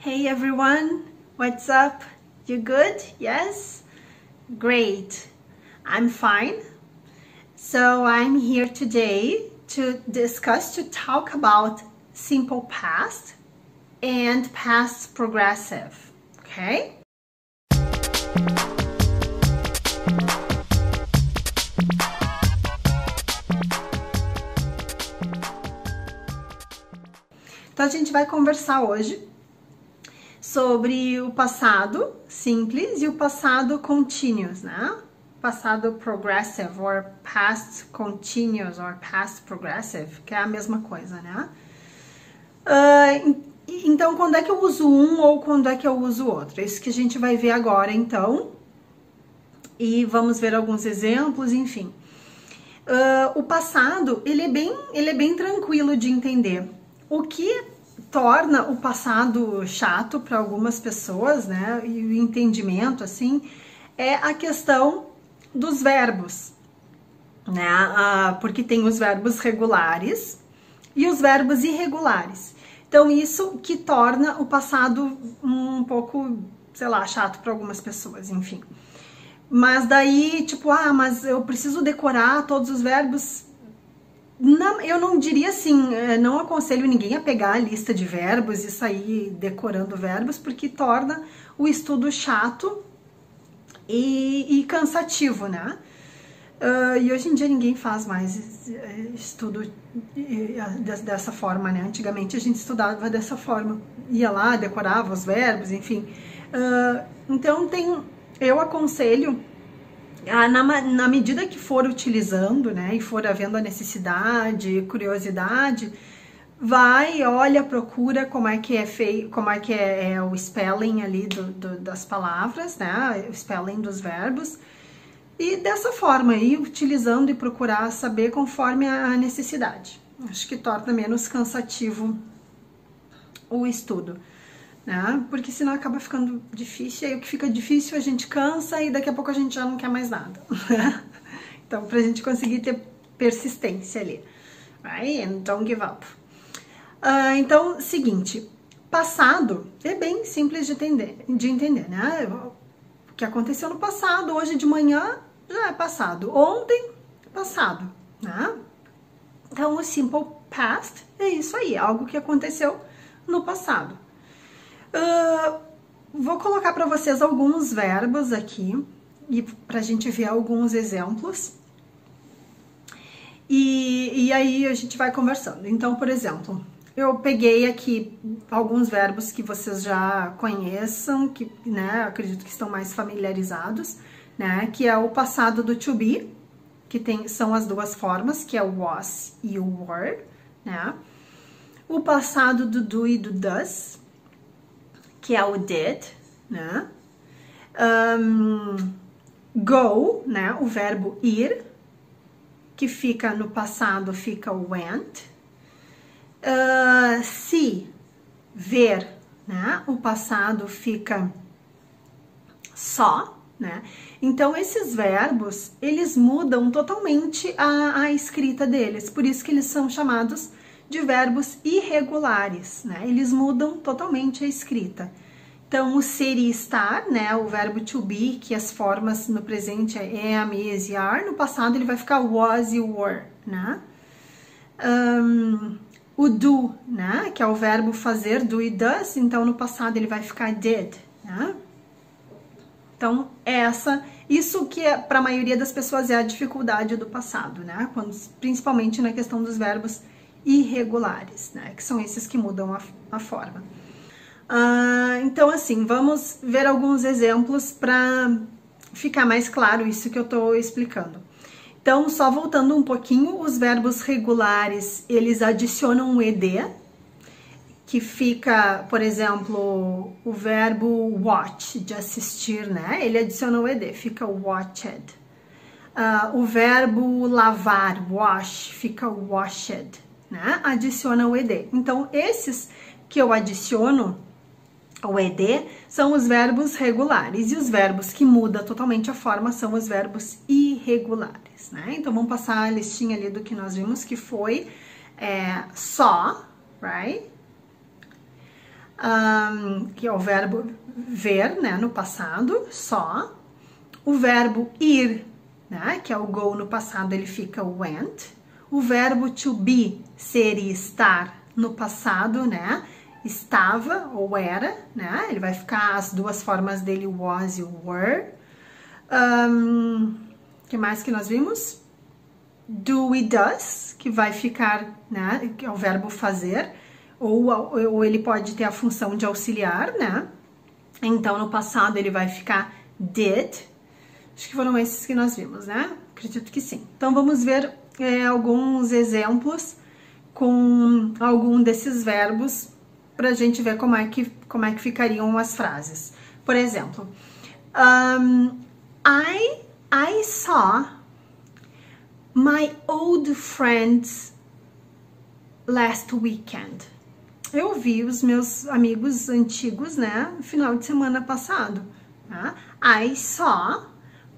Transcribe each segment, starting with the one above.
Hey everyone, what's up? You good? Yes? Great. I'm fine. So I'm here today to talk about simple past and past progressive, okay? Então a gente vai conversar hoje sobre o passado simples e o passado continuous, né? Passado progressive, or past continuous, or past progressive, que é a mesma coisa, né? Então, quando é que eu uso um ou quando é que eu uso outro? É isso que a gente vai ver agora, então. E vamos ver alguns exemplos, enfim. O passado, ele é bem tranquilo de entender. O que torna o passado chato para algumas pessoas, né? E o entendimento, assim, é a questão dos verbos, né? Porque tem os verbos regulares e os verbos irregulares. Então, isso que torna o passado um pouco, sei lá, chato para algumas pessoas, enfim. Mas daí, tipo, mas eu preciso decorar todos os verbos. Não, eu não diria assim, não aconselho ninguém a pegar a lista de verbos e sair decorando verbos, porque torna o estudo chato e cansativo, né? E hoje em dia ninguém faz mais estudo dessa forma, né? Antigamente a gente estudava dessa forma, ia lá, decorava os verbos, enfim. Então eu aconselho, na medida que for utilizando, né, e for havendo a necessidade, curiosidade, olha, procura como é que é feito, como é que é o spelling ali das palavras, né, o spelling dos verbos, e dessa forma, ir utilizando e procurar saber conforme a necessidade. Acho que torna menos cansativo o estudo, né? Porque senão acaba ficando difícil, e aí o que fica difícil a gente cansa e daqui a pouco a gente já não quer mais nada. Então, pra gente conseguir ter persistência ali, right? And don't give up. Então, seguinte, passado é bem simples de entender, né? O que aconteceu no passado, hoje de manhã já é passado, ontem, passado, né? Então, o simple past é isso aí, algo que aconteceu no passado. Vou colocar para vocês alguns verbos aqui e para a gente ver alguns exemplos e aí a gente vai conversando. Então, por exemplo, eu peguei aqui alguns verbos que vocês já conheçam, que, né, acredito que estão mais familiarizados, né, que é o passado do to be, que são as duas formas, que é o was e o were, né, o passado do do e do does, que é o did, né? Go, né? O verbo ir, que fica no passado, fica went. See, ver, né? O passado fica saw, né? Então, esses verbos, eles mudam totalmente a escrita deles, por isso que eles são chamados de verbos irregulares, né? Eles mudam totalmente a escrita. Então, o ser e estar, né? O verbo to be, que as formas no presente é am, is e are, no passado ele vai ficar was e were, né? O do, né? Que é o verbo fazer, do e does, então no passado ele vai ficar did, né? Então, isso que para a maioria das pessoas é a dificuldade do passado, né? Principalmente na questão dos verbos irregulares, né? Que são esses que mudam a forma. Então, assim, vamos ver alguns exemplos para ficar mais claro isso que eu tô explicando. Então, só voltando um pouquinho, os verbos regulares, eles adicionam um ed, que fica, por exemplo, o verbo watch, de assistir, né? Ele adiciona o ed, fica watched. O verbo lavar, wash, fica washed, né? Adiciona o ed. Então, esses que eu adiciono o ed são os verbos regulares, e os verbos que mudam totalmente a forma são os verbos irregulares, né? Então, vamos passar a listinha ali do que nós vimos, que foi saw, right? que é o verbo ver, né, no passado, saw. O verbo ir, né, que é o go no passado, ele fica went. O verbo to be, ser e estar, no passado, né, estava ou era, né, ele vai ficar as duas formas dele, was e were. Que mais que nós vimos? Do e does, que vai ficar, né, que é o verbo fazer, ou ele pode ter a função de auxiliar, né? Então, no passado, ele vai ficar did. Acho que foram esses que nós vimos, né? Acredito que sim. Então, vamos ver alguns exemplos com algum desses verbos para a gente ver como é que ficariam as frases. Por exemplo, I saw my old friends last weekend. Eu vi os meus amigos antigos, né, no final de semana passado. Tá? I saw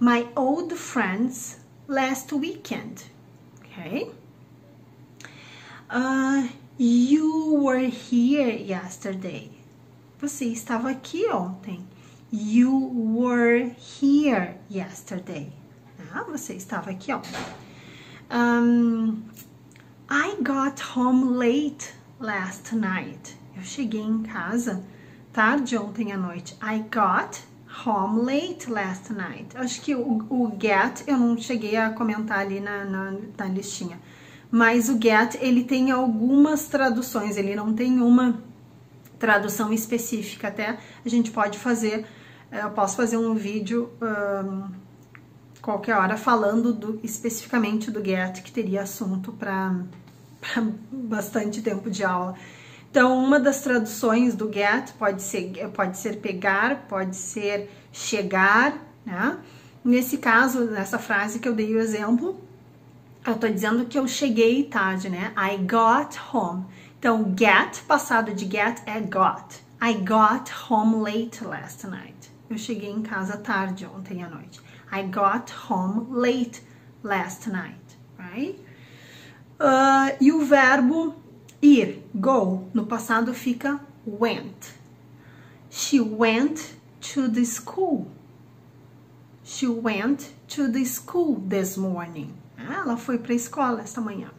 my old friends last weekend. Okay? You were here yesterday. Você estava aqui ontem. You were here yesterday. Tá? Você estava aqui ontem. I got home late last night. Eu cheguei em casa tarde ontem à noite. I got home late last night. Acho que o get eu não cheguei a comentar ali na listinha. Mas o get, ele tem algumas traduções, ele não tem uma tradução específica. Até a gente pode fazer, eu posso fazer um vídeo qualquer hora falando especificamente do get, que teria assunto para bastante tempo de aula. Então, uma das traduções do get pode ser pegar, pode ser chegar, né? Nesse caso, nessa frase que eu dei o exemplo, eu tô dizendo que eu cheguei tarde, né? I got home. Então, get, passado de get é got. I got home late last night. Eu cheguei em casa tarde ontem à noite. I got home late last night, right? E o verbo ir, go, no passado fica went. She went to the school. She went to the school this morning. Ela foi para a escola esta manhã.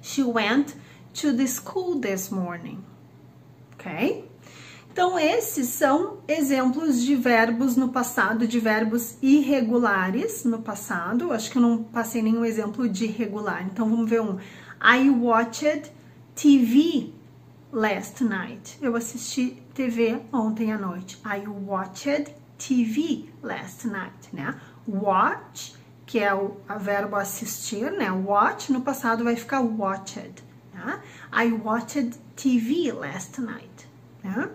She went to the school this morning. Ok? Então, esses são exemplos de verbos no passado, de verbos irregulares no passado. Acho que eu não passei nenhum exemplo de irregular. Então, vamos ver um. I watched TV last night. Eu assisti TV ontem à noite. I watched TV last night, né? Watch, que é o verbo assistir, né? Watch, no passado vai ficar watched, né? I watched TV last night, né?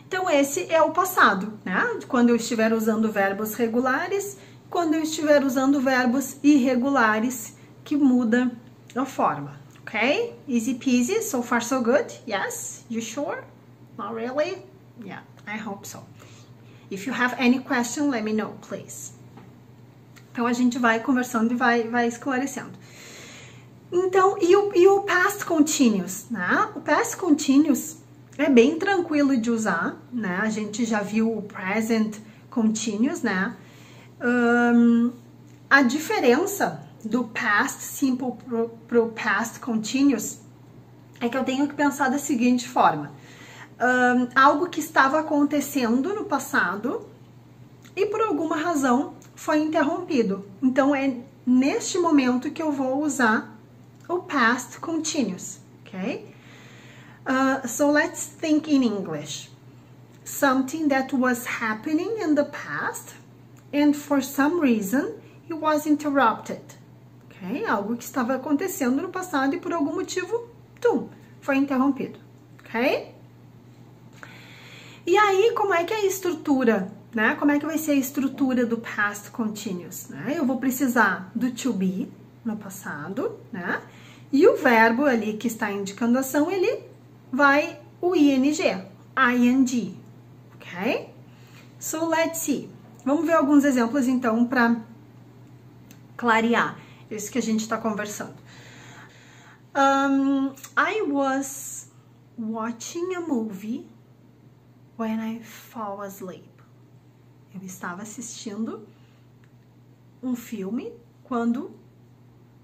Então, esse é o passado, né? Quando eu estiver usando verbos regulares, quando eu estiver usando verbos irregulares, que muda a forma, ok? Easy peasy, so far so good? Yes? You sure? Not really? Yeah, I hope so. If you have any question, let me know, please. Então, a gente vai conversando e vai esclarecendo. Então, e o past continuous, né? O past continuous é bem tranquilo de usar, né? A gente já viu o present continuous, né? A diferença do past simple pro past continuous é que eu tenho que pensar da seguinte forma. Algo que estava acontecendo no passado e por alguma razão foi interrompido. Então, é neste momento que eu vou usar o past continuous, ok? So let's think in English. Something that was happening in the past and for some reason it was interrupted. Okay? Algo que estava acontecendo no passado e por algum motivo, foi interrompido. Ok? E aí, como é que é a estrutura, né? Como é que vai ser a estrutura do past continuous, né? Eu vou precisar do to be no passado, né? E o verbo ali que está indicando a ação, ele vai o ing, ing, ok? So, let's see. Vamos ver alguns exemplos, então, para clarear isso que a gente está conversando. I was watching a movie when I fall asleep. Eu estava assistindo um filme quando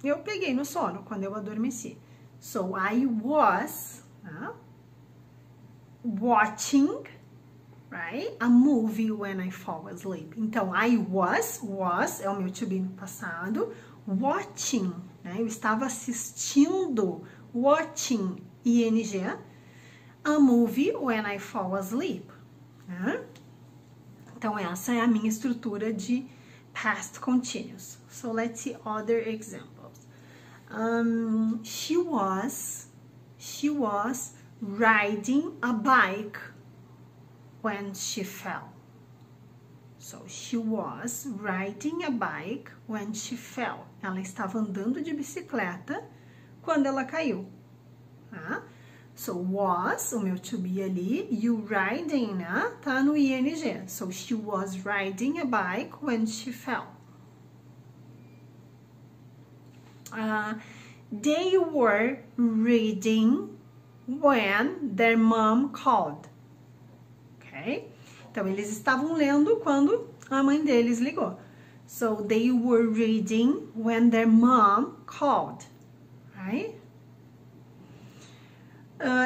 eu peguei no sono, quando eu adormeci. So, I was watching, right, a movie when I fall asleep. Então, I was é o meu to be no passado. Watching, né? Eu estava assistindo, watching, ing, a movie when I fall asleep. Né? Então, essa é a minha estrutura de past continuous. So, let's see other examples. She was riding a bike when she fell. So, she was riding a bike when she fell. Ela estava andando de bicicleta quando ela caiu. Tá? So, was, o meu to be ali, e o riding, né, tá no ing. So, she was riding a bike when she fell. They were reading when their mom called. Ok? Então, eles estavam lendo quando a mãe deles ligou. So, they were reading when their mom called. Right?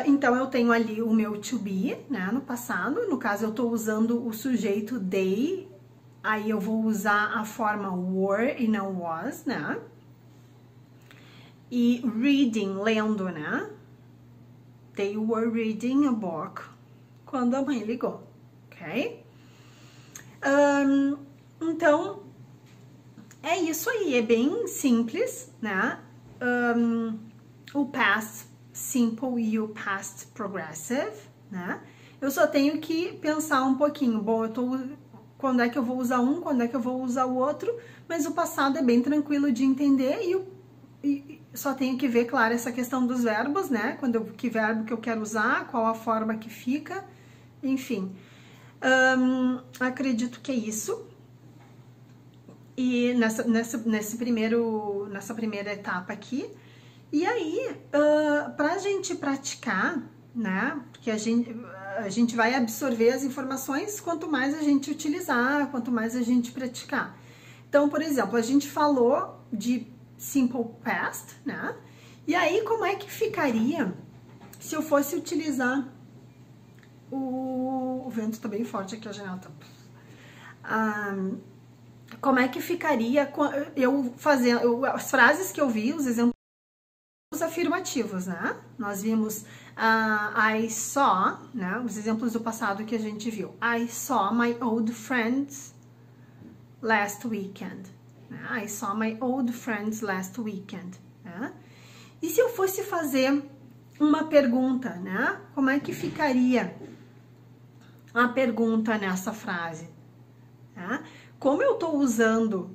Então, eu tenho ali o meu to be, né, no passado. No caso, eu tô usando o sujeito they. Aí, eu vou usar a forma were e não was, né? E reading, lendo, né? They were reading a book quando a mãe ligou, ok? Então, é isso aí, é bem simples, né? O past simple e o past progressive, né? Eu só tenho que pensar um pouquinho, bom, quando é que eu vou usar um, quando é que eu vou usar o outro, mas o passado é bem tranquilo de entender e só tenho que ver, claro, essa questão dos verbos, né? Que verbo que eu quero usar, qual a forma que fica, enfim. Acredito que é isso. E nessa primeira etapa aqui. E aí, pra gente praticar, né? Porque a gente vai absorver as informações quanto mais a gente utilizar, quanto mais a gente praticar. Então, por exemplo, a gente falou de simple past, né? E aí, como é que ficaria se eu fosse utilizar o vento tá bem forte aqui, a janela tá... como é que ficaria eu fazendo as frases que eu vi, os exemplos afirmativos, né? Nós vimos I saw, né? Os exemplos do passado que a gente viu. I saw my old friends last weekend. I saw my old friends last weekend. Né? E se eu fosse fazer uma pergunta, né? Como é que ficaria a pergunta nessa frase? Né? Como eu tô usando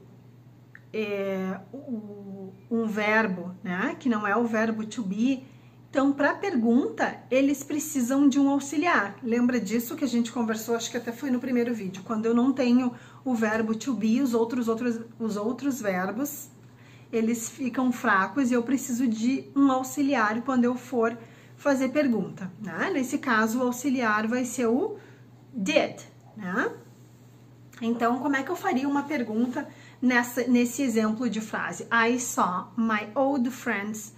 um verbo, né? Que não é o verbo to be, então para pergunta eles precisam de um auxiliar. Lembra disso que a gente conversou, acho que até foi no primeiro vídeo, quando eu não tenho o verbo to be, os outros verbos, eles ficam fracos e eu preciso de um auxiliar quando eu for fazer pergunta, né? Nesse caso, o auxiliar vai ser o did, né? Então, como é que eu faria uma pergunta nesse exemplo de frase? I saw my old friends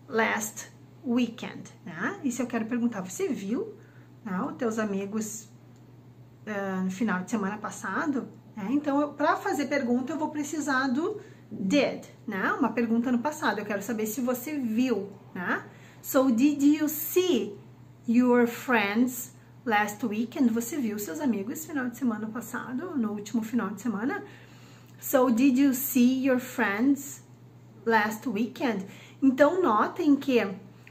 last weekend, né? E se eu quero perguntar, você viu, né, os teus amigos no final de semana passado? Então, para fazer pergunta, eu vou precisar do did, né? Uma pergunta no passado. Eu quero saber se você viu, né? So, did you see your friends last weekend? Você viu seus amigos no final de semana passado, no último final de semana? So, did you see your friends last weekend? Então, notem que,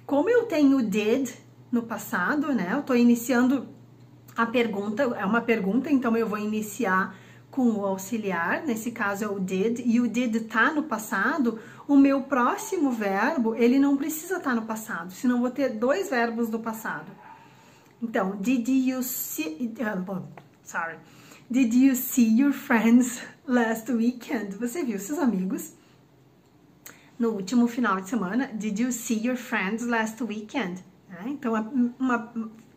como eu tenho did no passado, né? Eu tô iniciando a pergunta, é uma pergunta, então eu vou iniciar com o auxiliar, nesse caso é o did, e o did tá no passado, o meu próximo verbo, ele não precisa estar no passado, senão eu vou ter dois verbos do passado. Então, did you see your friends last weekend? Você viu seus amigos no último final de semana? Did you see your friends last weekend? né? Então,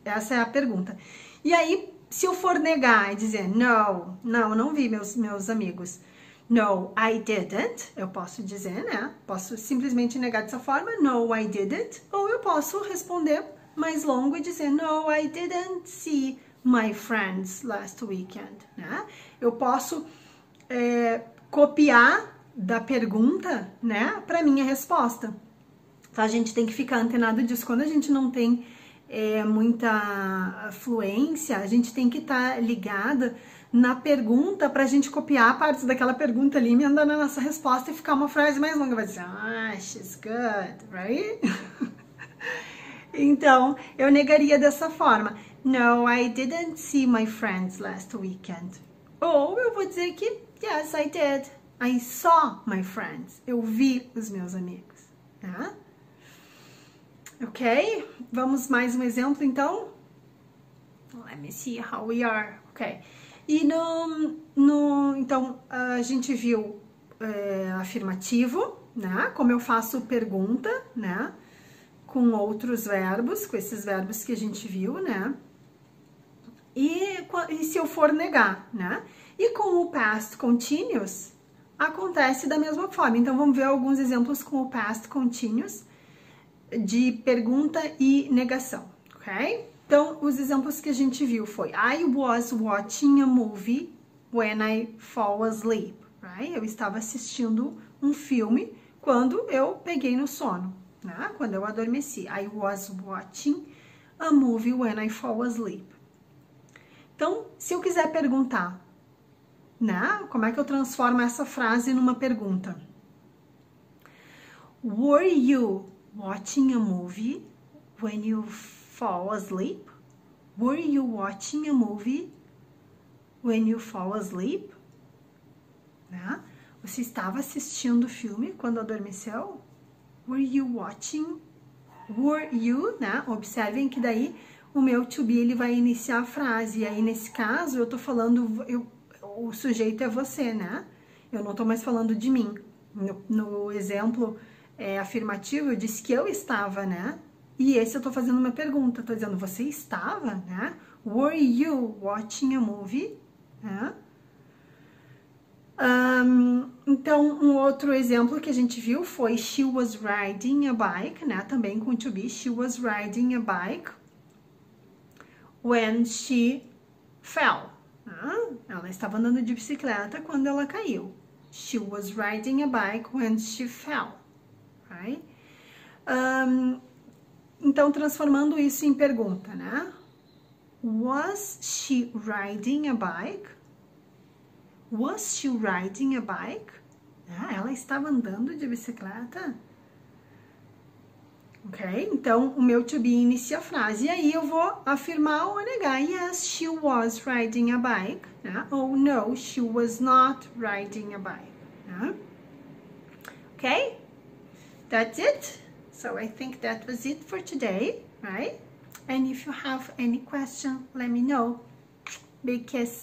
essa é a pergunta. E aí, se eu for negar e dizer, não vi meus amigos. No, I didn't. Eu posso dizer, né? Posso simplesmente negar dessa forma, no, I didn't. Ou eu posso responder mais longo e dizer, no, I didn't see my friends last weekend, né? Eu posso copiar da pergunta, né, para minha resposta. Então, a gente tem que ficar antenado disso. Quando a gente não tem muita fluência, a gente tem que estar ligada na pergunta pra gente copiar partes daquela pergunta ali, emendar na nossa resposta e ficar uma frase mais longa. Vai dizer, she's good, right? Então, eu negaria dessa forma. No, I didn't see my friends last weekend. Ou eu vou dizer que, yes, I did. I saw my friends. Eu vi os meus amigos, tá? Ok? Vamos mais um exemplo, então? Let me see how we are. Ok. E então, a gente viu afirmativo, né? Como eu faço pergunta, né? Com outros verbos, com esses verbos que a gente viu, né? E se eu for negar, né? E com o past continuous, acontece da mesma forma. Então, vamos ver alguns exemplos com o past continuous de pergunta e negação, ok? Então, os exemplos que a gente viu foi I was watching a movie when I fall asleep, right? Eu estava assistindo um filme quando eu peguei no sono, né? Quando eu adormeci. I was watching a movie when I fall asleep. Então, se eu quiser perguntar, né? Como é que eu transformo essa frase numa pergunta? Were you watching a movie when you fall asleep? Were you watching a movie when you fall asleep? Né? Você estava assistindo o filme quando adormeceu? Were you watching? Were you, né? Observem que daí o meu to be ele vai iniciar a frase. E aí, nesse caso, eu tô falando, o sujeito é você, né? Eu não tô mais falando de mim. No exemplo afirmativo, eu disse que eu estava, né? E esse eu tô fazendo uma pergunta, tô dizendo, você estava, né? Were you watching a movie? Né? Então, um outro exemplo que a gente viu foi she was riding a bike, né? Também com to be, she was riding a bike when she fell. Né? Ela estava andando de bicicleta quando ela caiu. She was riding a bike when she fell. Right? Então, transformando isso em pergunta, né? Was she riding a bike? Was she riding a bike? Ela estava andando de bicicleta? Ok? Então, o meu to be inicia a frase. E aí, eu vou afirmar ou negar. Yes, she was riding a bike. Né? Ou no, she was not riding a bike. Né? Ok? That's it. So I think that was it for today, right? And if you have any question, let me know. Big kiss.